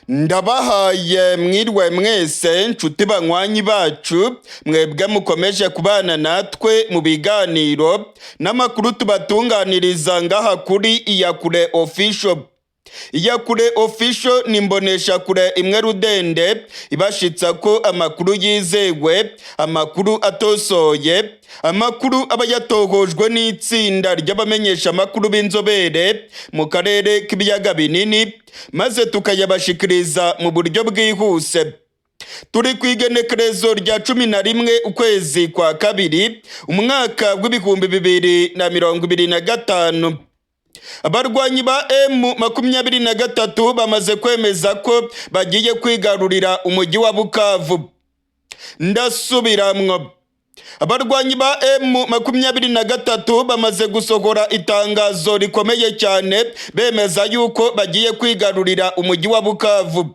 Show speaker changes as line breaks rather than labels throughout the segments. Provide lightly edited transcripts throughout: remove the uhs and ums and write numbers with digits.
Ndabahaye mwirwe mwese nshuti banywanyi bacu mwebwe mukomeje kubana natwe mu biganiro n'amakuru tubatunganiriza ngaha kuri Iyakure Official. Iyakure Official ni imbonesha kure imwe rudende ibashitsa ko amakuru yizewe, amakuru atosoye, amakuru aba yatohojwe n'itsinda ry'abamenyesha amakuru b'inzobere mu karere k'ibiyaga binini, maze tukayabashikiriza mu buryo bwihuse. Turi kwigenekerezo rya 11 ukwezi kwa kabiri umwaka w'ibihumbi 2025. Abarwanyi ba M23 bamaze kwemeza ko bagiye kwigarurira umujyi wa Bukavu. Ndasubiramwo. Abarwanyi ba M23 bamaze gusohora itangazo rikomeye cyane bemeza yuko bagiye kwigarurira umujyi wa Bukavu.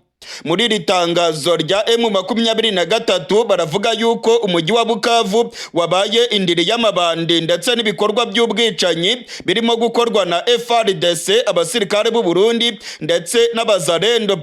Muri iri tangazo rya M23 baravuga yuko umujyi wa Bukavu wabaye indiri y'amabandi ndetse n'ibikorwa by'ubwicanyi birimo gukorwa na FARDC, abasirikare b'u Burundi ndetse n'abazarendo.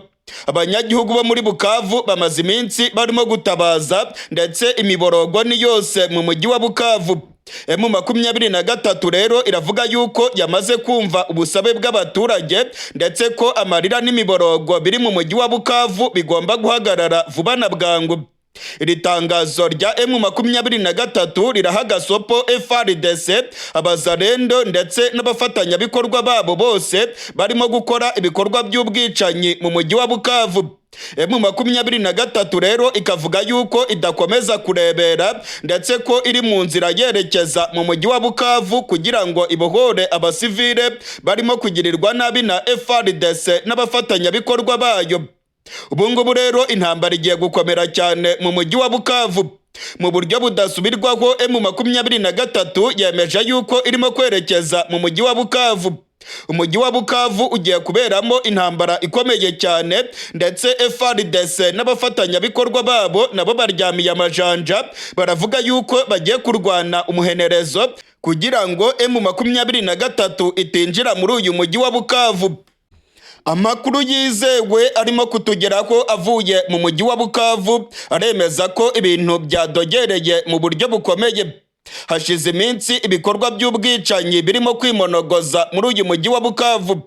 Abanyagihugu bo muri Bukavu bamaze iminsi barimo gutabaza ndetse imiborogo ni yose mu mujyi wa Bukavu. M23 rero iravuga yuko yamaze kumva ubusabe bw'abaturage ndetse ko amarira n'imiborogo biri mu mujyi wa Bukavu bigomba guhagarara vuba na bwangu. Iri tangazo rya M23 riraha gasopo FARDC, abazarendo ndetse n'abafatanyabikorwa babo bose barimo gukora ibikorwa by'ubwicanyi mu mujyi wa Bukavu. M23 rero ikavuga yuko idakomeza kurebera ndetse ko iri mu nzira yerekeza mu mujyi wa Bukavu kugira ngo ibohore abasivile barimo kugirirwa nabi na FARDC n'abafatanyabikorwa bayo. Ubu ngubu rero intambara igiye gukomera cyane mu mujyi wa Bukavu. Mu buryo budasubirwaho M23 yemeje yuko irimo kwerekeza mu mujyi wa Bukavu. Umujyi wa Bukavu ugiye kuberamo intambara ikomeye cyane ndetse FARDC n'abafatanyabikorwa babo nabo baryamiye amajanja, baravuga yuko bagiye kurwana umuhenerezo kugira ngo M23 itinjira muri uyu mujyi wa Bukavu. Amakuru yizewe arimo kutugeraho avuye mu mujyi wa Bukavu aremeza ko ibintu byadogereye mu buryo bukomeye. Hashize iminsi ibikorwa by'ubwicanyi birimo kwimonogoza muri uyu mujyi wa Bukavu.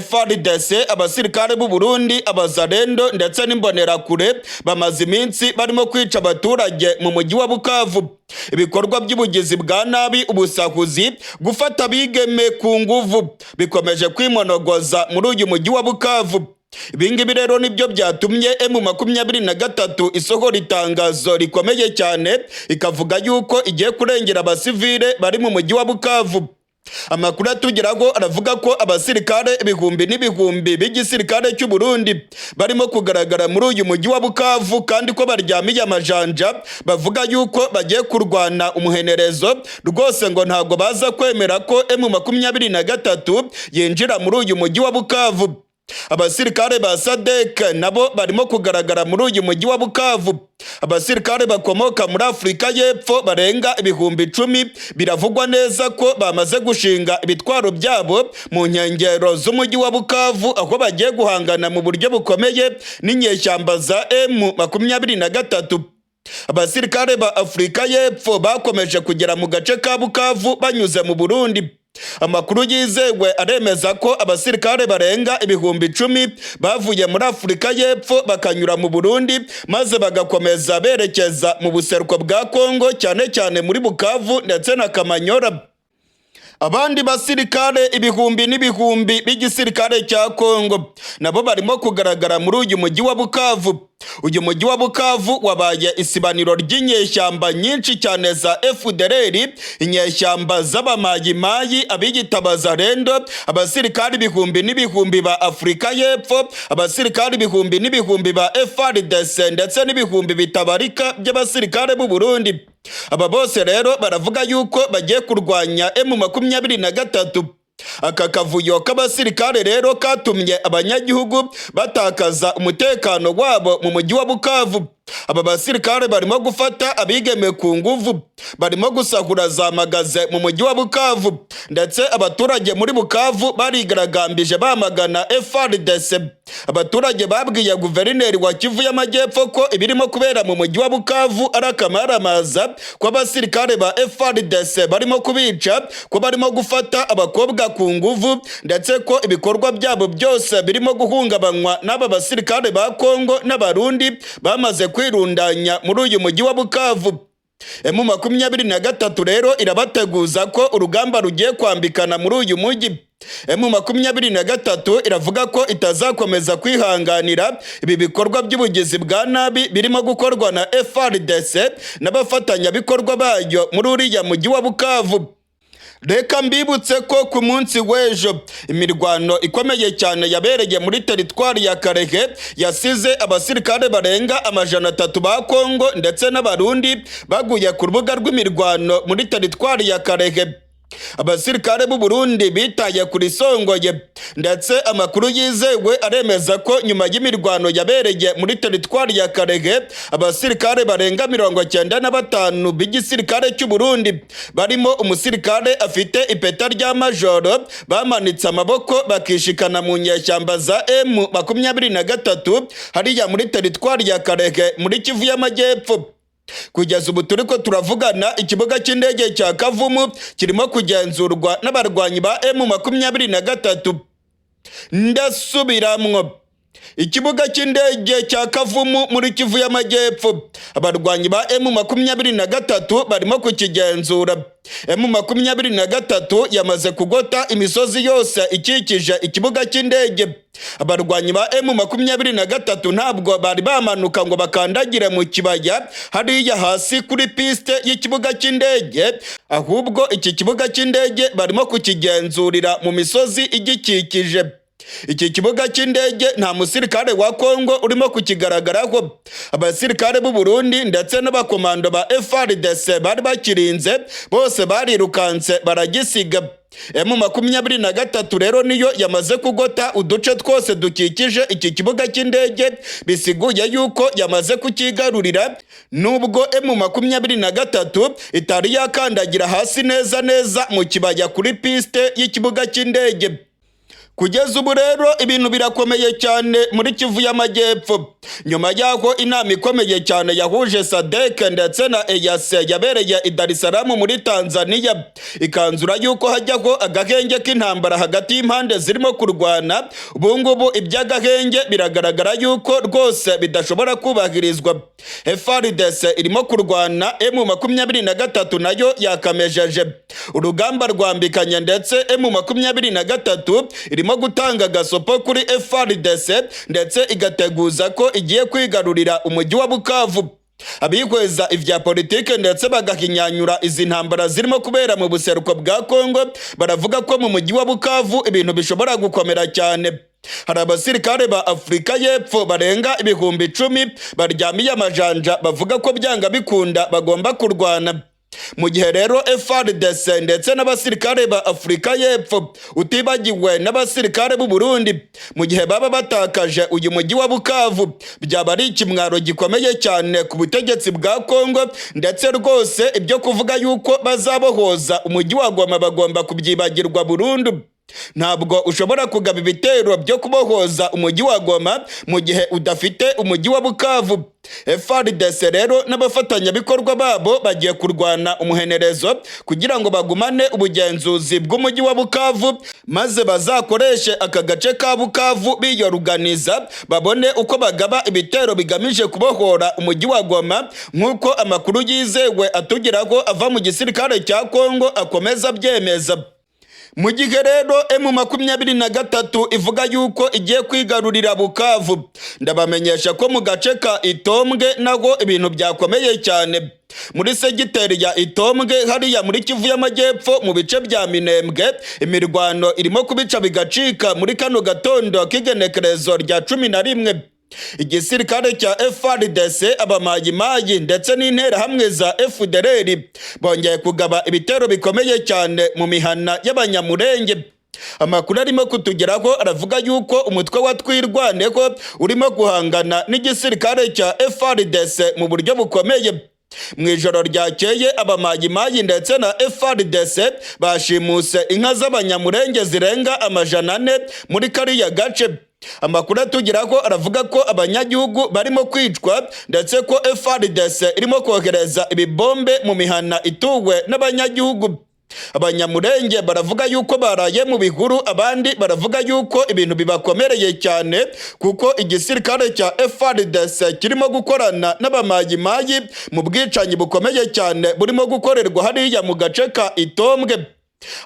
FARDC, abasirikare b'u Burundi, abazarendo ndetse n'imbonerakure bamaze iminsi barimo kwica abaturage mu mujyi wa Bukavu. Ibikorwa by'ubugizi bwa nabi, ubusahuzi, gufata bigeme ku nguvu bikomeje kwimonogoza muri uyu mujyi wa Bukavu. Ibingibi rero nibyo byatumye M23 isohora itangazo rikomeye cyane ikavuga yuko igiye kurengera abasivile bari mu mujyi wa Bukavu. Amakuru atugeraho aravuga ko abasirikare ibihumbi n'ibihumbi b'igisirikare cy'u Burundi barimo kugaragara muri uyu mujyi wa Bukavu kandi ko baryamiye amajanja, bavuga yuko bagiye kurwana umuhenerezo rwose ngo ntago baza kwemera ko M23 yinjira muri uyu mujyi wa Bukavu. Abasirikare ba SADC nabo barimo kugaragara muri uyu mujyi wa Bukavu. Abasirikare bakomoka muri Afrika y'Epfo barenga ibihumbi 10 biravugwa neza ko bamaze gushinga ibitwaro byabo mu nkengero z'umujyi wa Bukavu, aho bagiye guhangana mu buryo bukomeye n'inyeshyamba za M23. Abasirikare ba Afrika y'Epfo bakomeje kugera mu gace ka Bukavu banyuze mu Burundi. Amakuru yizewe aremeza ko abasirikare barenga ibihumbi 10 bavuye muri Afrika y'Epfo bakanyura mu Burundi maze bagakomeza berekeza mu buseruko bwa Congo, cyane cyane muri Bukavu ndetse na Kamanyora. Abandi basirikare ibihumbi n'ibihumbi b'igisirikare cya Congo nabo barimo kugaragara muri uyu mujyi wa Bukavu. Uyu mujyi wa Bukavu wabaye isibaniro ry'inyeshyamba nyinshi cyane za FDLR, inyeshyamba z'abamayimayi, abiyitabaza rendo, abasirikare ibihumbi n'ibihumbi ba Afrika y'Epfo, abasirikare ibihumbi n'ibihumbi ba FARDC ndetse n'ibihumbi bitabarika by'abasirikare b'u Burundi. Aba bose rero baravuga yuko bagiye kurwanya M23. Aka kavuyo k'abasirikare rero katumye abanyagihugu batakaza umutekano wabo mu mujyi wa Bukavu. Aba basirikare barimo gufata abigeme ku nguvu, barimo gusahura za magaze mu mujyi wa Bukavu, ndetse abaturage muri Bukavu barigaragambije bamagana FARDC. abaturage babwiye guverineri wa Kivu y'Amajyepfo ko ibirimo kubera mu mujyi wa Bukavu ari akamaramaza, ko abasirikare ba FARDC barimo kubica, ko barimo gufata abakobwa ku nguvu, ndetse ko ibikorwa byabo byose birimo guhungabanywa n'aba basirikare ba Congo n'Abarundi bamaze kwirundanya muri uyu mujyi wa Bukavu. M23 rero irabateguza ko urugamba rugiye kwambikana muri uyu mujyi. M23 iravuga ko itazakomeza kwihanganira ibi bikorwa by'ubugizi bwa nabi birimo gukorwa na FARDC n'abafatanyabikorwa bayo muri uriya mujyi wa Bukavu. Reka mbibutse ko ku munsi w'ejo imirwano ikomeye cyane yabereye muri teritwari ya Karehe yasize abasirikare barenga 300 ba Congo ndetse n'Abarundi baguye ku rubuga rw'imirwano muri teritwari ya Karehe. Abasirikare b'u Burundi bitaye kuri songoye, ndetse amakuru yizewe aremeza ko nyuma y'imirwano yabereye muri teritwari ya Karehe abasirikare barenga 95 b'igisirikare cy'u Burundi barimo umusirikare afite ipeta rya majoro bamanitse amaboko bakishikana mu nyeshyamba za M23 hariya muri teritwari ya Karehe muri Kivu y'Amajyepfo. Kugeza ubu turiko turavugana, ikibuga cy'indege cya Kavumu kirimo kugenzurwa n'abarwanyi ba M23. Ndasubiramwo, ikibuga cy'indege cya Kavumu muri Kivu y'Amajyepfo abarwanyi ba M23 barimo kukigenzura. M23 yamaze kugota imisozi yose ikikije ikibuga cy'indege. Abarwanyi ba M23 ntabwo bari bamanuka ngo bakandagire mu kibaya hariya hasi kuri piste y'ikibuga cy'indege, ahubwo iki kibuga cy'indege barimo kukigenzurira mu misozi igikikije. Iki kibuga cy'indege nta musirikare wa Congo urimo kukigaragaraho. Abasirikare b'u Burundi ndetse n'abakomando ba FARDC bari bakirinze bose barirukanse baragisiga. M23 rero niyo yamaze kugota uduce twose dukikije iki kibuga cy'indege, bisiguye yuko yamaze kukigarurira, nubwo M23 itari yakandagira hasi neza mu kibaya kuri piste y'ikibuga cy'indege. Kugeza ubu rero ibintu birakomeye cyane muri Kivu y'Amajyepfo. Nyuma yaho inama ikomeye cyane yahuje SADC ndetse na EAC yabereye i Dar es Salaam muri Tanzania, ikanzura yuko hajyaho agahenge k'intambara hagati y'impande zirimo kurwana. Ubu ngubu iby'agahenge biragaragara yuko rwose bidashobora kubahirizwa. FARDC irimo kurwana, M23 nayo yakamejeje. Urugamba rwambikanye ndetse M23 irimo gutanga gasopo kuri FARDC ndetse igateguza ko igiye kwigarurira umujyi wa Bukavu. Abihweza ivya politike ndetse bagahinyanyura izi ntambara zirimo kubera mu buseruko bwa Congo baravuga ko mu mujyi wa Bukavu ibintu bishobora gukomera cyane. Hari abasirikare ba Afrika y'Epfo barenga 10,000 baryamiye amajanja bavuga ko byanga bikunda bagomba kurwana. Mu gihe rero FARDC ndetse n'abasirikare ba Afrika y'Epfo utibagiwe n'abasirikare b'u Burundi mu gihe baba batakaje uyu mujyi wa Bukavu, byaba ari ikimwaro gikomeye cyane ku butegetsi bwa Congo, ndetse rwose ibyo kuvuga yuko bazabohoza umujyi wa Goma bagomba kubyibagirwa burundu. Ntabwo ushobora kugaba ibitero byo kubohoza umujyi wa Goma mu gihe udafite umujyi wa Bukavu. FARDC rero n'abafatanyabikorwa babo bagiye kurwana umuhenerezo kugira ngo bagumane ubugenzuzi bw'umujyi wa Bukavu, maze bazakoreshe aka gace ka Bukavu biyoruganiza babone uko bagaba ibitero bigamije kubohora umujyi wa Goma, nk'uko amakuru yizewe atugeraho ava mu gisirikare cya Congo akomeza byemeza. Mu gihe rero M23 ivuga yuko igiye kwigarurira Bukavu, ndabamenyesha ko mu gace ka Itombwe naho ibintu byakomeye cyane. Muri segiteri ya Itombwe hariya muri Kivu y'Amajyepfo mu bice bya Minembwe, imirwano irimo kubica bigacika muri kano gatondo k'igenekerezo rya 11. Igisirikare cya FARDC, abamayimayi ndetse n'intera hamwe za FDLR bongeye kugaba ibitero bikomeye cyane mu mihana y'abanyamurenge. Amakuru arimo kutugeraho aravuga yuko umutwe wa Twirwaneho urimo guhangana n'igisirikare cya FARDC mu buryo bukomeye. Mu ijoro ryakeye abamayimayi ndetse na FARDC bashimuse inka z'abanyamurenge zirenga 400 muri kariya gace. Amakuru atugeraho aravuga ko abanyagihugu barimo kwicwa ndetse ko FARDC irimo kohereza ibibombe mu mihana ituwe n'abanyagihugu. Abanyamurenge baravuga yuko baraye mu bihuru, abandi baravuga yuko ibintu bibakomereye cyane kuko igisirikare cya FARDC kirimo gukorana n'abamayimayi mu bwicanyi bukomeye cyane burimo gukorerwa hariya mu gace ka Itombwe.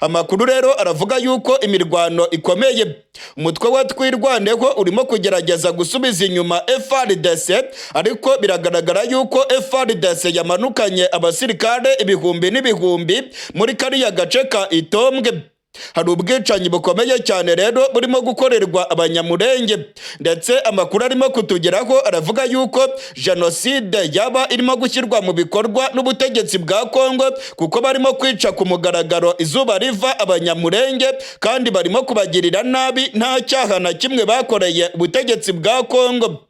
Amakuru rero aravuga yuko imirwano ikomeye, umutwe wa twirwaneho urimo kugerageza gusubiza inyuma FARDC, ariko biragaragara yuko FARDC yamanukanye abasirikare ibihumbi n'ibihumbi muri kariya gace ka Itombwe. Hari ubwicanyi bukomeye cyane rero burimo gukorerwa abanyamurenge, ndetse amakuru arimo kutugeraho aravuga yuko jenoside yaba irimo gushyirwa mu bikorwa n'ubutegetsi bwa Congo, kuko barimo kwica ku mugaragaro izuba riva abanyamurenge kandi barimo kubagirira nabi, nta cyaha na kimwe bakoreye ubutegetsi bwa Congo.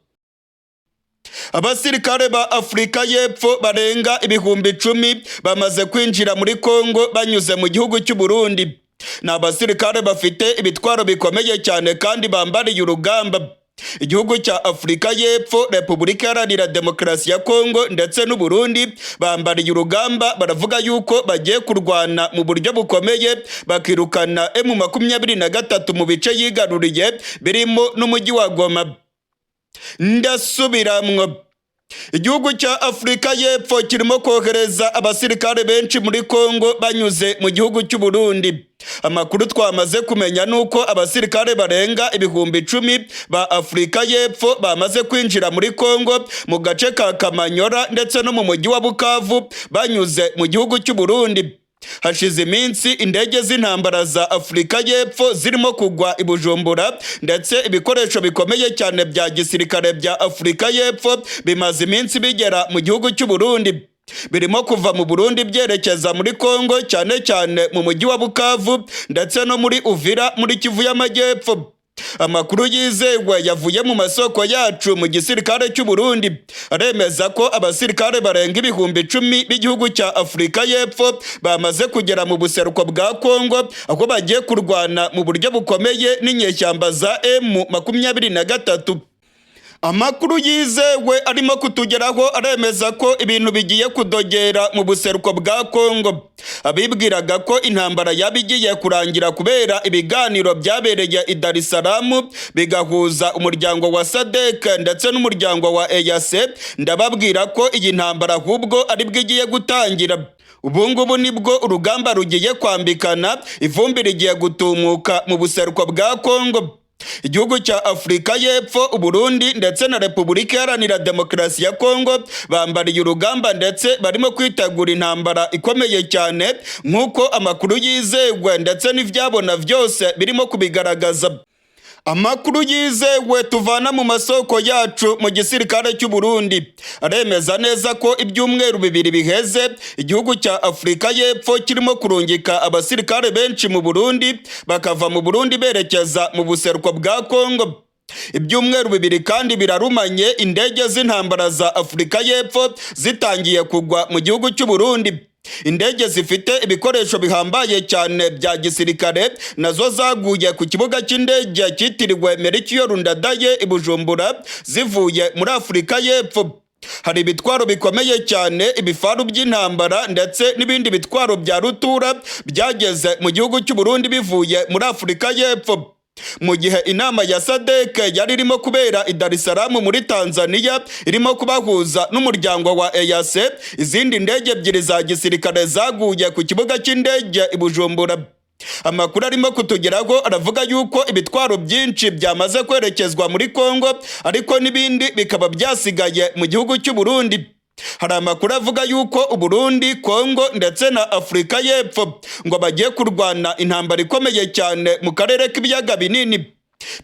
Abasirikare ba Afurika y'Epfo barenga ibihumbi 10 bamaze kwinjira muri Congo banyuze mu gihugu cy'u Burundi. Ni abasirikare bafite ibitwaro bikomeye cyane kandi bambariye urugamba. Igihugu cya Afurika y'Epfo, Repubulika Iharanira Demokarasi ya Congo ndetse n'u Burundi bambariye urugamba, baravuga yuko bagiye kurwana mu buryo bukomeye bakirukana M23 mu bice yigaruriye birimo n'umujyi wa Goma. Ndasubiramwo, igihugu cya Afurika y'Epfo kirimo kohereza abasirikare benshi muri Congo banyuze mu gihugu cy'u Burundi. Amakuru twamaze kumenya nuko abasirikare barenga ibihumbi 10 ba Afurika y'Epfo bamaze kwinjira muri Congo mu gace ka Kamanyora ndetse no mu mujyi wa Bukavu banyuze mu gihugu cy'u Burundi. Hashize iminsi indege z'intambara za Afurika y'Epfo zirimo kugwa i Bujumbura, ndetse ibikoresho bikomeye cyane bya gisirikare bya Afurika y'Epfo bimaze iminsi bigera mu gihugu cy'u Burundi. Birimo kuva mu Burundi byerekeza muri Congo, cyane cyane mu mujyi wa Bukavu ndetse no muri Uvira muri Kivu y'Amajyepfo. Amakuru yizewe yavuye mu masoko yacu mu gisirikare cy'u Burundi aremeza ko abasirikare barenga ibihumbi 10 b'igihugu cya Afurika y'Epfo bamaze kugera mu buseruko bwa Congo, aho bagiye kurwana mu buryo bukomeye n'inyeshyamba za M23. Amakuru yizewe arimo kutugeraho aremeza ko ibintu bigiye kudogera mu buseruko bwa Congo. Abibwiraga ko intambara yabigiye kurangira kubera ibiganiro byabereye i Dar es Salaam bigahuza umuryango wa SADC ndetse n'umuryango wa EAC, ndababwira ko iyi ntambara ahubwo ari bwo igiye gutangira. Ubungubu nibwo urugamba rugiye kwambikana, ivumbi rigiye gutumuka mu buseruko bwa Congo. Igihugu cya Afurika y'Epfo, Burundi ndetse na Repubulika Iharanira Demokarasi ya Congo bambariye urugamba ndetse barimo kwitegura intambara ikomeye cyane, nk'uko amakuru yizewe ndetse n'ivyabona byose birimo kubigaragaza. Amakuru yizewe tuvana mu masoko yacu mu gisirikare cy'u Burundi aremeza neza ko ibyumweru 2 biheze igihugu cya Afurika y'Epfo kirimo kurungika abasirikare benshi mu Burundi, bakava mu Burundi berekeza mu buseruko bwa Congo. Ibyumweru 2 kandi birarumanye indege z'intambara za Afurika y'Epfo zitangiye kugwa mu gihugu cy'u Burundi. Indege zifite ibikoresho bihambaye cyane bya gisirikare nazo zaguye ku kibuga cy'indege cyitiriwe Melchior Ndadaye i Bujumbura zivuye muri Afurika y'Epfo. Hari ibitwaro bikomeye cyane, ibifaru by'intambara ndetse n'ibindi bitwaro bya rutura byageze mu gihugu cy'u Burundi bivuye muri Afurika y'Epfo. Mu gihe inama ya SADC yari irimo kubera i Dar es Salaam muri Tanzania irimo kubahuza n'umuryango wa EAC, izindi ndege 2 za gisirikare zaguye ku kibuga cy'indege i Bujumbura. Amakuru arimo kutugeraho aravuga yuko ibitwaro byinshi byamaze kwerekezwa muri Congo, ariko n'ibindi bikaba byasigaye mu gihugu cy'u Burundi. Hari amakuru avuga yuko Burundi, Congo ndetse na Afurika y'Epfo ngo bagiye kurwana intambara ikomeye cyane mu karere k'ibiyaga binini.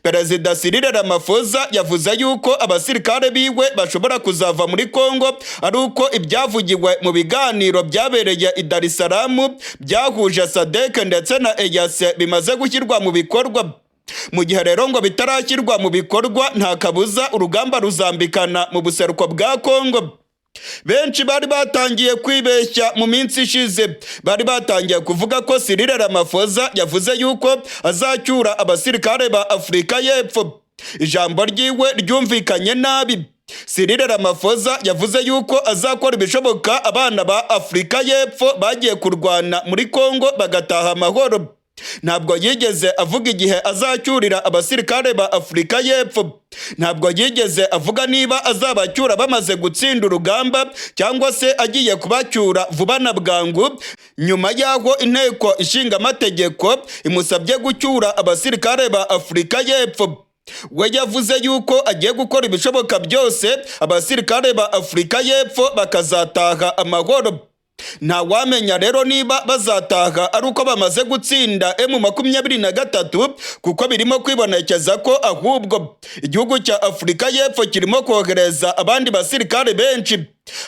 Perezida Cyril Ramaphosa yavuze yuko abasirikare biwe bashobora kuzava muri Congo ari uko ibyavugiwe mu biganiro byabereye i Dar es Salaam byahuje SADC ndetse na EAC bimaze gushyirwa mu bikorwa. Mu gihe rero ngo bitarashyirwa mu bikorwa, nta kabuza urugamba ruzambikana mu buseruko bwa Congo. Benshi bari batangiye kwibeshya mu minsi ishize, bari batangiye kuvuga ko Cyril Ramaphosa yavuze yuko azacyura abasirikare ba Afurika y'Epfo. ijambo ryiwe ryumvikanye nabi. Cyril Ramaphosa yavuze yuko azakora ibishoboka abana ba Afurika y'Epfo bagiye kurwana muri Congo bagataha amahoro. Ntabwo yigeze avuga igihe azacyurira abasirikare ba Afurika y'Epfo. Ntabwo yigeze avuga niba azabacyura bamaze gutsinda urugamba cyangwa se agiye kubacyura vuba na bwangu nyuma y'aho inteko ishinga amategeko imusabye gucyura abasirikare ba Afurika y'Epfo. We yavuze yuko agiye gukora ibishoboka byose abasirikare ba Afurika y'Epfo bakazataha amahoro. Nta wamenya rero niba bazataha ari uko bamaze gutsinda M23 kuko birimo kwibonekeza ko ahubwo igihugu cya Afurika y'Epfo kirimo kohereza abandi basirikare benshi.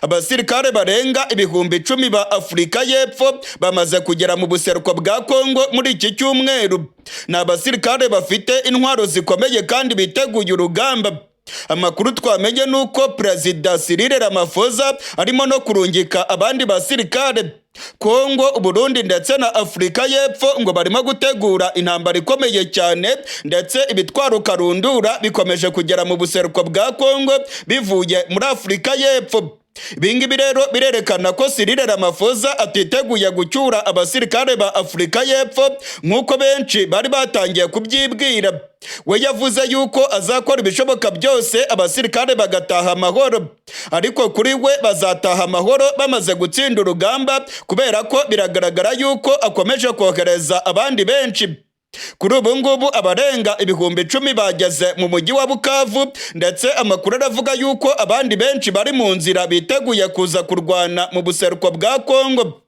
Abasirikare barenga 10,000 ba Afurika y'Epfo bamaze kugera mu buseruko bwa Congo muri iki cyumweru. Ni abasirikare bafite intwaro zikomeye kandi biteguye urugamba. Amakuru twamenye nuko Perezida Cyril Ramaphosa arimo no kurungika abandi basirikare. Congo, Burundi ndetse na Afurika y'Epfo ngo barimo gutegura intambara ikomeye cyane, ndetse ibitwaro karundura bikomeje kugera mu buseruko bwa Congo bivuye muri Afurika y'Epfo. Ibingibi rero birerekana ko Cyril Ramaphosa atiteguye gucyura abasirikare ba Afurika y'Epfo nk'uko benshi bari batangiye kubyibwira. We yavuze yuko azakora ibishoboka byose abasirikare bagataha amahoro, ariko kuri we bazataha amahoro bamaze gutsinda urugamba kubera ko biragaragara yuko akomeje kohereza abandi benshi. Kuri ubu ngubu abarenga 10,000 bageze mu mujyi wa Bukavu, ndetse amakuru aravuga yuko abandi benshi bari mu nzira biteguye kuza kurwana mu buseruko bwa Congo.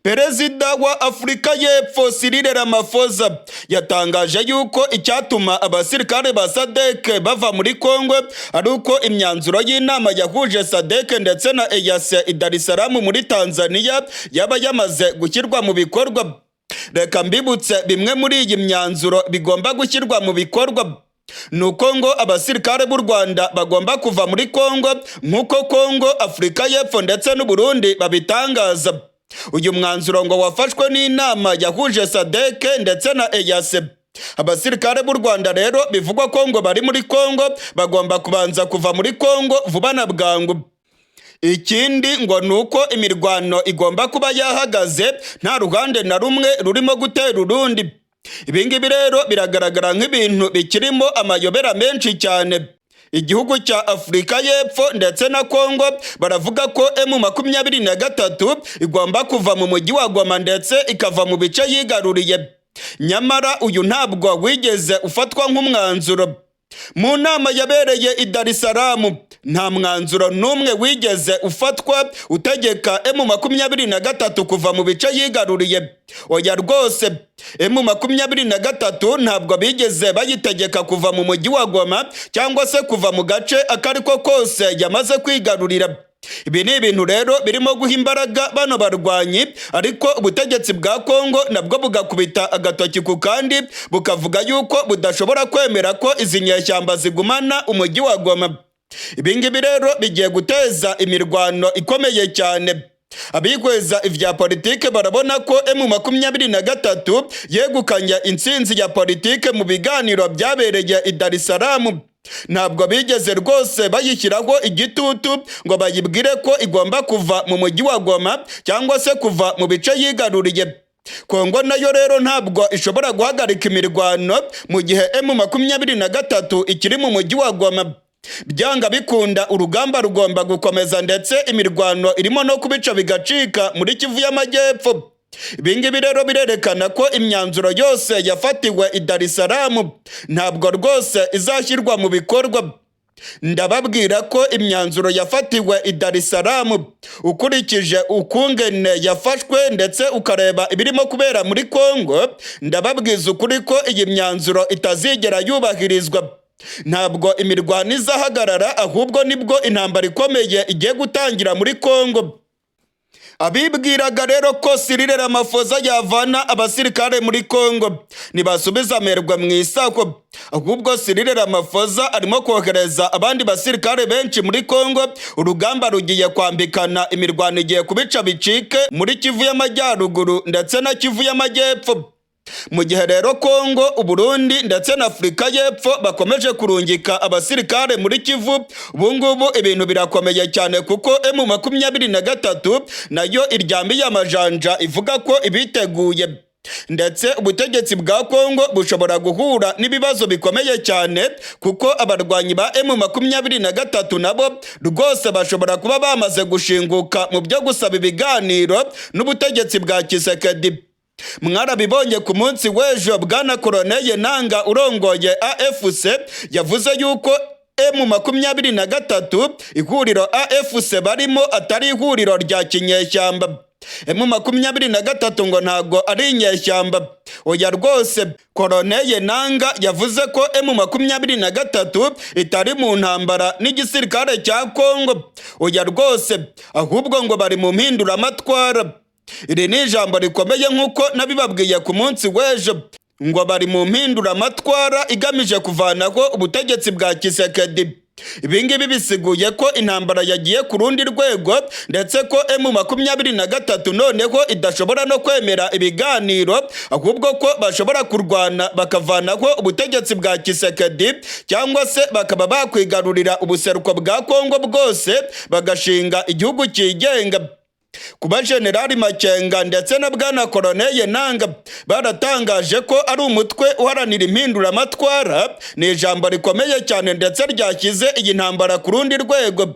Perezida wa Afurika y'Epfo Cyril Ramaphosa yatangaje yuko icyatuma abasirikare ba SADC bava muri Congo ari uko imyanzuro y'inama yahuje SADC ndetse na EAC i Dar es Salaam muri Tanzania yaba yamaze gushyirwa mu bikorwa. Reka mbibutse bimwe muri iyi myanzuro bigomba gushyirwa mu bikorwa. Nuko ngo abasirikare b'u Rwanda bagomba kuva muri Congo nk'uko Congo, Afurika y'Epfo ndetse n'u Burundi babitangaza. Uyu mwanzuro ngo wafashwe n'inama yahuje SADC ndetse na EAC. Abasirikare b'u Rwanda rero bivugwa ko ngo bari muri Congo bagomba kubanza kuva muri Congo vuba na bwangu. Ikindi ngo nuko imirwano igomba kuba yahagaze, nta ruhande na rumwe rurimo gutera urundi. Ibingibi rero biragaragara nk'ibintu bikirimo amayobera menshi cyane. Igihugu cya Afurika y'Epfo ndetse na Congo baravuga ko M23 igomba kuva mu mujyi wa Goma ndetse ikava mu bice yigaruriye. Nyamara uyu ntabwo wigeze ufatwa nk'umwanzuro. Mu nama yabereye i Dar es Salaam nta mwanzuro n'umwe wigeze ufatwa utegeka M23 kuva mu bice yigaruriye. Oya rwose, M23 ntabwo bigeze bayitegeka kuva mu mujyi wa Goma cyangwa se kuva mu gace akariko kose yamaze kwigarurira. Ibi ni ibintu rero birimo guha imbaraga bano barwanyi, ariko ubutegetsi bwa Congo nabwo bugakubita agatoki ku kandi bukavuga yuko budashobora kwemera ko izi nyeshyamba zigumana umujyi wa Goma. Ibingibi rero bigiye guteza imirwano ikomeye cyane. Abihweza ivya politike barabona ko M23 yegukanye intsinzi ya politike mu biganiro byabereye i Dar es Salaam. Ntabwo bigeze rwose bayishyiraho igitutu ngo bayibwire ko igomba kuva mu mujyi wa Goma cyangwa se kuva mu bice yigaruriye. Congo nayo rero ntabwo ishobora guhagarika imirwano mu gihe M23 ikiri mu mujyi wa Goma. Byanga bikunda urugamba rugomba gukomeza, ndetse imirwano irimo no kubica bigacika muri Kivu y'Amajyepfo. Ibingibi rero birerekana ko imyanzuro yose yafatiwe i Dar es Salaam ntabwo rwose izashyirwa mu bikorwa. Ndababwira ko imyanzuro yafatiwe i Dar es Salaam ukurikije ukungene yafashwe ndetse ukareba ibirimo kubera muri Congo, ndababwiza ukuri ko iyi myanzuro itazigera yubahirizwa. Ntabwo imirwano izahagarara, ahubwo nibwo intambara ikomeye igiye gutangira muri Congo. Abibwiraga rero ko Cyril Ramaphosa yavana abasirikare muri Congo nibasubiza amerwe mu isako, ahubwo Cyril Ramaphosa arimo kohereza abandi basirikare benshi muri Congo. Urugamba rugiye kwambikana, imirwano igiye kubica bicike muri Kivu y'Amajyaruguru ndetse na Kivu y'Amajyepfo. mu gihe rero Congo, Uburundi ndetse na Afurika y'Epfo bakomeje kurungika abasirikare muri Kivu, ubungubu ibintu birakomeye cyane kuko M23 nayo iryamiye amajanja ivuga ko ibiteguye, ndetse ubutegetsi bwa Congo bushobora guhura n'ibibazo bikomeye cyane kuko abarwanyi ba M23 nabo rwose bashobora kuba bamaze gushinguka mu byo gusaba ibiganiro n'ubutegetsi bwa Tshisekedi. Mwarabibonye ku munsi w'ejo bwana Koloneli Nanga urongoye AFC yavuze yuko M23 ihuriro AFC barimo atari ihuriro rya kinyeshyamba. M23 ngo ntago ari inyeshyamba, oya rwose. Koloneli Nanga yavuze ko M23 itari mu ntambara n'igisirikare cya Congo, oya rwose, ahubwo ngo bari mu mpinduramatwara. Iri ni ijambo rikomeye nk'uko nabibabwiye ku munsi w'ejo, ngo bari mu mpinduramatwara igamije kuvanaho ubutegetsi bwa Tshisekedi. Ibingibi bisiguye ko intambara yagiye ku rundi rwego, ndetse ko M23 noneho idashobora no kwemera ibiganiro, ahubwo ko bashobora kurwana bakavanaho ubutegetsi bwa Tshisekedi, cyangwa se bakaba bakwigarurira ubuseruko bwa Congo bwose bagashinga igihugu cyigenga. Kuba Generali Makenga ndetse na bwana Koloneli Nanga baratangaje ko ari umutwe uharanira impinduramatwara ni ijambo rikomeye cyane, ndetse ryashyize iyi ntambara ku rundi rwego.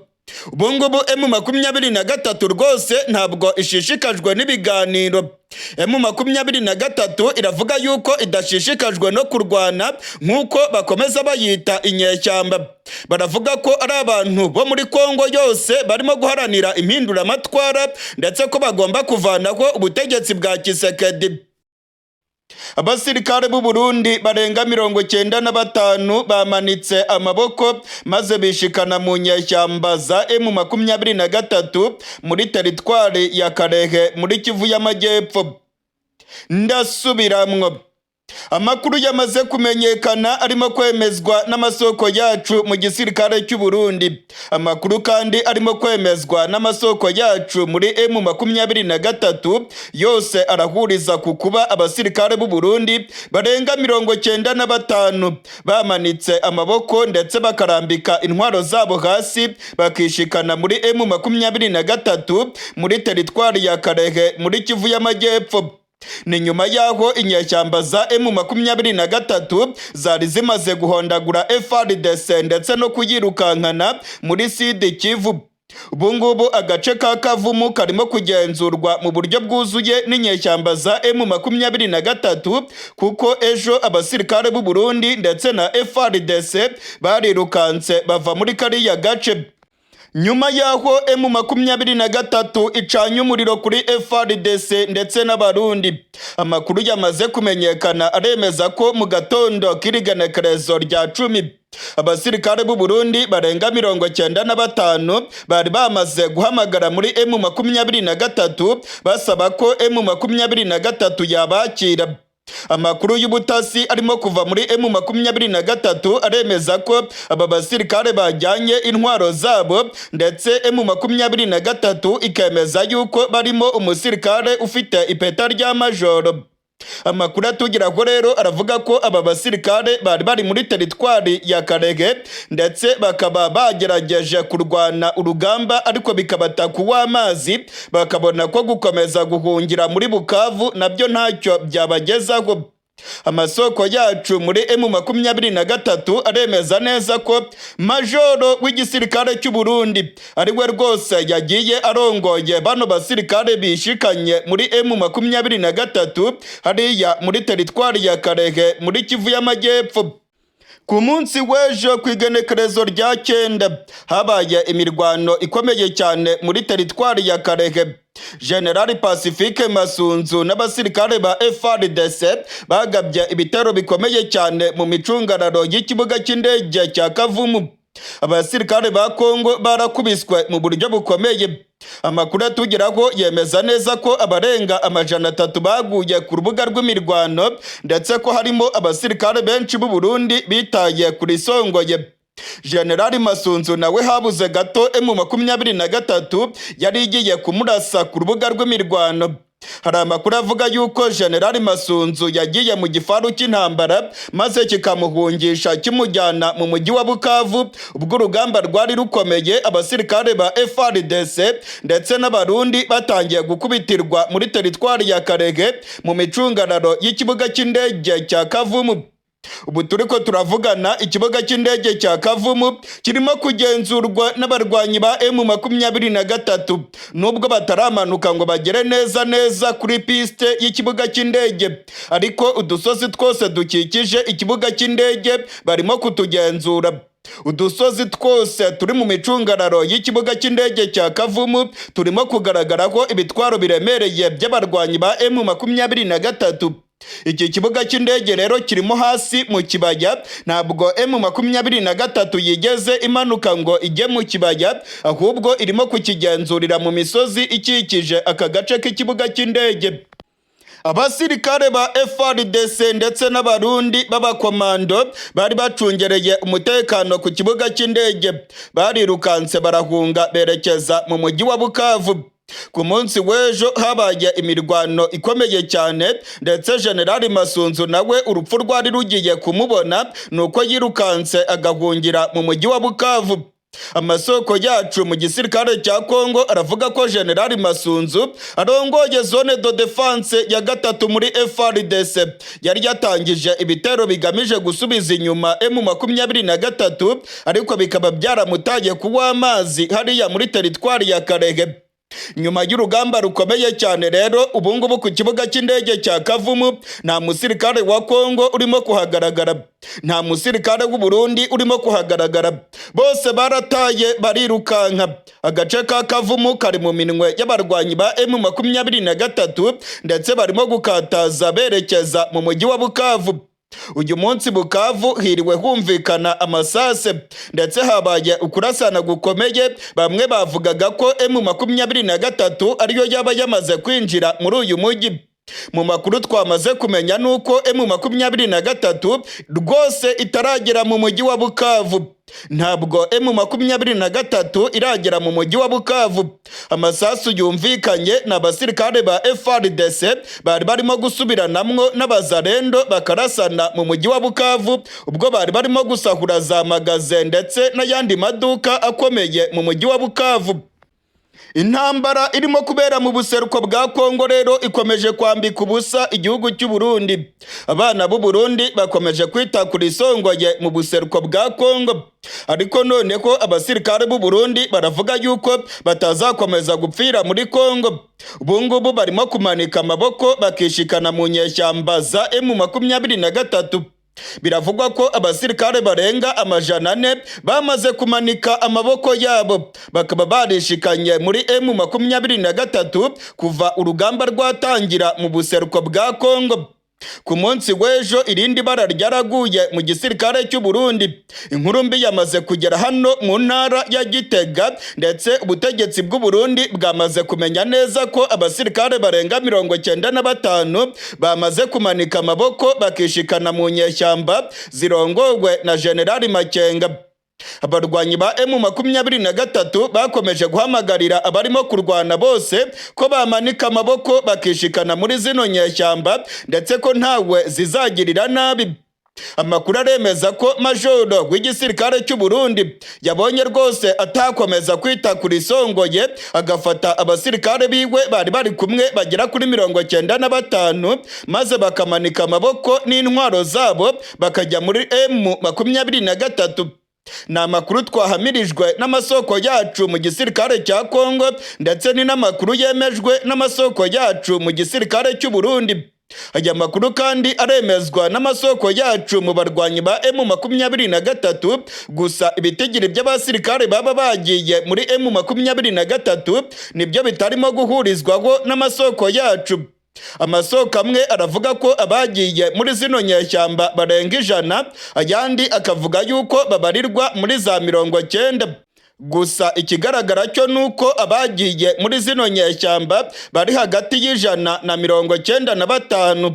Ubungubu M23 rwose ntabwo ishishikajwe n'ibiganiro. M23 iravuga yuko idashishikajwe no kurwana nk'uko bakomeza bayita inyeshyamba. Baravuga ko ari abantu bo muri Congo yose barimo guharanira impinduramatwara, ndetse ko bagomba kuvanaho ubutegetsi bwa Tshisekedi. Abasirikare b'u Burundi barenga 95 bamanitse amaboko maze bishikana mu nyeshyamba za M23 muri teritwari ya Karehe muri Kivu y'Amajyepfo. Ndasubiramwo. Amakuru yamaze kumenyekana arimo kwemezwa n'amasoko yacu mu gisirikare cy'u Burundi. Amakuru kandi arimo kwemezwa n'amasoko yacu muri M23 yose arahuriza ku kuba abasirikare b'u Burundi barenga 95 bamanitse amaboko ndetse bakarambika intwaro zabo hasi bakishikana muri M23 muri teritwari ya Karehe muri Kivu y'Amajyepfo. Ni nyuma yaho inyeshyamba za M23 zari zimaze guhondagura FARDC ndetse no kuyirukankana muri Sud Kivu. Ubungubu agace ka Kavumu karimo kugenzurwa mu buryo bwuzuye n'inyeshyamba za M23 kuko ejo abasirikare b'u Burundi ndetse na FARDC barirukanse bava muri kariya gace. Nyuma yaho M23 icanye umuriro kuri FARDC ndetse n'abarundi. Amakuru yamaze kumenyekana aremeza ko mu gatondo k'irigenekerezo rya 10 abasirikare b'u Burundi barenga 95 bari bamaze guhamagara muri M23 basaba ko M23 yabakira. Amakuru y'ubutasi arimo kuva muri M23 aremeza ko aba basirikare bajyanye intwaro zabo, ndetse M23 ikemeza yuko barimo umusirikare ufite ipeta rya majoro. Amakuru atugeraho rero aravuga ko aba basirikare bari muri teritwari ya Karehe ndetse bakaba bagerageje kurwana urugamba, ariko bikabata w'amazi bakabona ko gukomeza guhungira muri Bukavu nabyo ntacyo byabagezaho. Amasoko yacu muri M23 aremeza neza ko majoro w'igisirikare cy'u Burundi ari we rwose yagiye arongoye bano basirikare bishikanye muri M23 hariya muri teritwari ya Karehe muri Kivu y'Amajyepfo. Ku munsi w'ejo ku igenekerezo rya 9 habaye imirwano ikomeye cyane muri teritwari ya Karehe. Generali Pacifique Masunzu n'abasirikare ba FARDC bagabye ibitero bikomeye cyane mu micungararo y'ikibuga cy'indege cya Kavumu. Abasirikare ba Congo barakubiswe mu buryo bukomeye. Amakuru atugeraho yemeza neza ko abarenga 300 baguye ku rubuga rw'imirwano, ndetse ko harimo abasirikare benshi b'u Burundi bitaye kuri songoye. Generali Masunzu nawe habuze gato M23 yari igiye kumurasa ku rubuga rw'imirwano. Hari amakuru avuga yuko General Masunzu yagiye mu gifaru cy'intambara maze kikamuhungisha kimujyana mu mujyi wa Bukavu ubwo urugamba rwari rukomeye, abasirikare ba FARDC ndetse n'abarundi batangiye gukubitirwa muri teritwari ya Karege mu micungararo y'ikibuga cy'indege cya Kavumu. Ubu turiko turavugana ikibuga cy'indege cya Kavumu kirimo kugenzurwa n'abarwanyi ba M23 nubwo bataramanuka ngo bagere neza kuri piste y'ikibuga cy'indege, ariko udusozi twose dukikije ikibuga cy'indege barimo kutugenzura. Udusozi twose turi mu micungararo y'ikibuga cy'indege cya Kavumu turimo kugaragaraho ibitwaro biremereye by'abarwanyi ba M23. Iki kibuga cy'indege rero kirimo hasi mu kibaya, ntabwo M23 yigeze imanuka ngo ijye mu kibaya, ahubwo irimo kukigenzurira mu misozi ikikije aka gace k'ikibuga cy'indege. Abasirikare ba FARDC ndetse n'abarundi b'abakomando bari bacungereye umutekano ku kibuga cy'indege barirukanse barahunga berekeza mu mujyi wa Bukavu. Ku munsi w'ejo habaye imirwano ikomeye cyane, ndetse General Masunzu nawe urupfu rwari rugiye kumubona nuko yirukanse agahungira mu mujyi wa Bukavu. Amasoko yacu mu gisirikare cya Congo aravuga ko General Masunzu arongoye zone de defense ya gatatu muri FARDC yari yatangije ibitero bigamije gusubiza inyuma M23, ariko bikaba byaramutaye kuwa amazi hariya muri teritwari ya Karege. Nyuma y'urugamba rukomeye cyane rero ubungubu ku kibuga cy'indege cya Kavumu nta musirikare wa Congo urimo kuhagaragara, nta musirikare w'u Burundi urimo kuhagaragara, bose barataye barirukanka. Agace ka Kavumu kari mu minwe y'abarwanyi ba M23 ndetse barimo gukataza berekeza mu mujyi wa Bukavu. Uyu munsi Bukavu hiriwe humvikana amasase ndetse habaye ukurasana gukomeye, bamwe bavugaga ko M23 ariyo yaba yamaze kwinjira muri uyu mujyi. Mu makuru twamaze kumenya nuko M23 rwose itaragera mu mujyi wa Bukavu. Ntabwo M23 iragera mu mujyi wa Bukavu. Amasasu yumvikanye n'abasirikare ba FARDC bari barimo gusubiranamwo n'abazarendo bakarasana mu mujyi wa Bukavu ubwo bari barimo gusahura za magaze ndetse n'ayandi maduka akomeye mu mujyi wa Bukavu. Intambara irimo kubera mu buseruko bwa Congo rero ikomeje kwambika ubusa igihugu cy'u Burundi. Abana b'u Burundi bakomeje kwita kuri songoye mu buseruko bwa Congo, ariko none ko abasirikare b'u Burundi baravuga yuko batazakomeza gupfira muri Congo. Ubungubu barimo kumanika amaboko bakishikana mu nyeshyamba za M23. Biravugwa ko abasirikare barenga 400 bamaze kumanika amaboko yabo, bakaba barishikanye muri M23 kuva urugamba rwatangira mu buseruko bwa Congo. Ku munsi w'ejo irindi bara ryaraguye mu gisirikare cy'u Burundi. Inkuru mbi yamaze kugera hano mu ntara ya Gitega, ndetse ubutegetsi bw'u Burundi bwamaze kumenya neza ko abasirikare barenga 95 bamaze kumanika amaboko bakishikana mu nyeshyamba zirongowe na General Makenga. Abarwanyi ba M23 bakomeje guhamagarira abarimo kurwana bose ko bamanika amaboko bakishikana muri zino nyeshyamba ndetse ko ntawe zizagirira nabi. Amakuru aremeza ko majoro w'igisirikare cy'u Burundi yabonye rwose atakomeza kwita kuri songoye agafata abasirikare biwe bari kumwe bagera kuri 95 maze bakamanika amaboko n'intwaro zabo bakajya muri M23. Ni amakuru twahamirijwe n'amasoko yacu mu gisirikare cya Congo ndetse ni n'amakuru yemejwe n'amasoko yacu mu gisirikare cy'u Burundi. Aya makuru kandi aremezwa n'amasoko yacu mu barwanyi ba M23, gusa ibitigiri by'abasirikare baba bagiye muri M23 nibyo bitarimo guhurizwaho n'amasoko yacu. Amasoko amwe aravuga ko abagiye muri zino nyeshyamba barenga 100, ayandi akavuga yuko babarirwa muri za 90. Gusa ikigaragara cyo nuko abagiye muri zino nyeshyamba bari hagati y'195.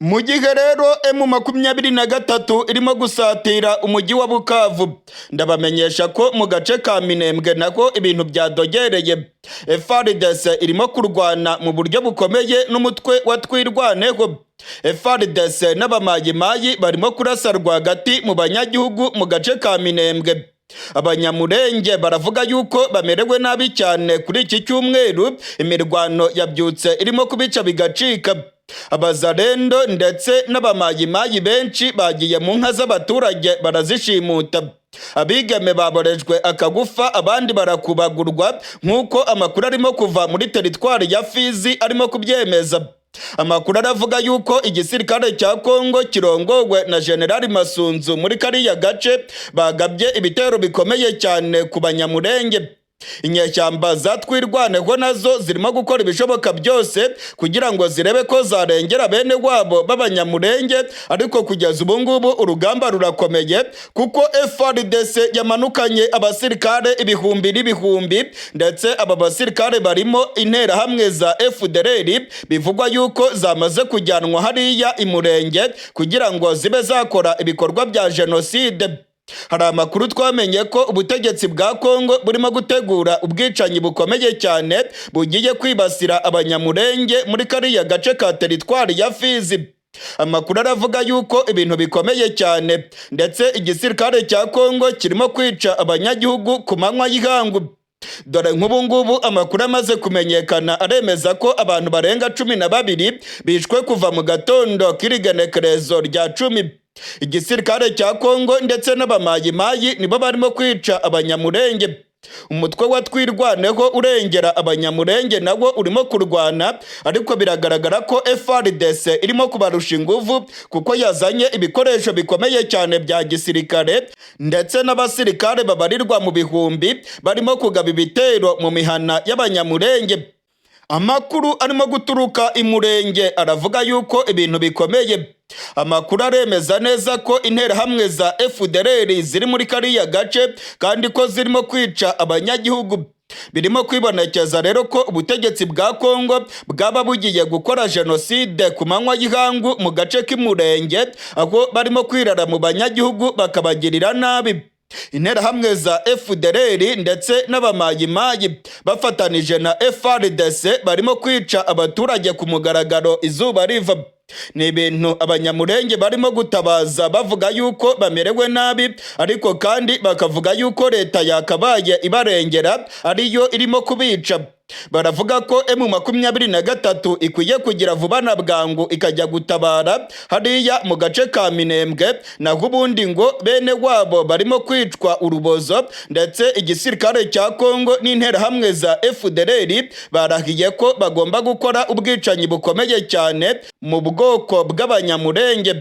Mu gihe rero M23 irimo gusatira umujyi wa Bukavu, ndabamenyesha ko mu gace ka Minembwe nako ibintu byadogereye. FARDC irimo kurwana mu buryo bukomeye n'umutwe wa Twirwaneho. FARDC n'abamayimayi barimo kurasa rwagati mu banyagihugu mu gace ka Minembwe. Abanyamurenge baravuga yuko bamerewe nabi cyane kuri iki cyumweru. Imirwano yabyutse irimo kubica bigacika. Abazarendo ndetse n'abamayimayi benshi bagiye mu nka z'abaturage barazishimuta. Abigeme baborejwe akagufa, abandi barakubagurwa, nk'uko amakuru arimo kuva muri teritwari ya Fizi arimo kubyemeza. Amakuru aravuga yuko igisirikare cya Congo kirongowe na General Masunzu muri kariya gace bagabye ibitero bikomeye cyane ku banyamurenge. Inyeshyamba za Twirwaneho nazo zirimo gukora ibishoboka byose kugira ngo zirebe ko zarengera bene wabo b'abanyamurenge, ariko kugeza ubu ngubu urugamba rurakomeye kuko FARDC yamanukanye abasirikare ibihumbi n'ibihumbi, ndetse aba basirikare barimo interahamwe za FDLR bivugwa yuko zamaze kujyanwa hariya imurenge kugira ngo zibe zakora ibikorwa bya jenoside. Hari amakuru twamenye ko ubutegetsi bwa Congo burimo gutegura ubwicanyi bukomeye cyane bugiye kwibasira abanyamurenge muri kariya gace ka teritwari ya Fizi. Amakuru aravuga yuko ibintu bikomeye cyane, ndetse igisirikare cya Congo kirimo kwica abanyagihugu ku manywa y'ihangu. Dore nk'ubu ngubu amakuru amaze kumenyekana aremeza ko abantu barenga 12 bishwe kuva mu gatondo k'irigenekerezo rya 10. Igisirikare cya Congo ndetse n'abamayimayi nibo barimo kwica abanyamurenge. Umutwe wa Twirwaneho urengera abanyamurenge nawo urimo kurwana, ariko biragaragara ko FARDC irimo kubarusha ingufu kuko yazanye ibikoresho bikomeye cyane bya gisirikare, ndetse n'abasirikare babarirwa mu bihumbi barimo kugaba ibitero mu mihana y'abanyamurenge. Amakuru arimo guturuka imurenge aravuga yuko ibintu bikomeye. Amakuru aremeza neza ko interahamwe za FDLR ziri muri kariya gace kandi ko zirimo kwica abanyagihugu. Birimo kwibonekeza rero ko ubutegetsi bwa Congo bwaba bugiye gukora jenoside ku manywa y'ihangu mu gace k'imurenge, aho barimo kwirara mu banyagihugu bakabagirira nabi. Interahamwe za FDLR ndetse n'abamayimayi bafatanije na FARDC barimo kwica abaturage ku mugaragaro izuba riva. Ni ibintu abanyamurenge barimo gutabaza bavuga yuko bamerewe nabi, ariko kandi bakavuga yuko leta yakabaye ibarengera ariyo irimo kubica. Baravuga ko M23 ikwiye kugira vuba na bwangu ikajya gutabara hariya mu gace ka Minembwe, naho ubundi ngo bene wabo barimo kwicwa urubozo, ndetse igisirikare cya Congo n'interahamwe za FDLR barahiye ko bagomba gukora ubwicanyi bukomeye cyane mu bwoko bw'abanyamurenge.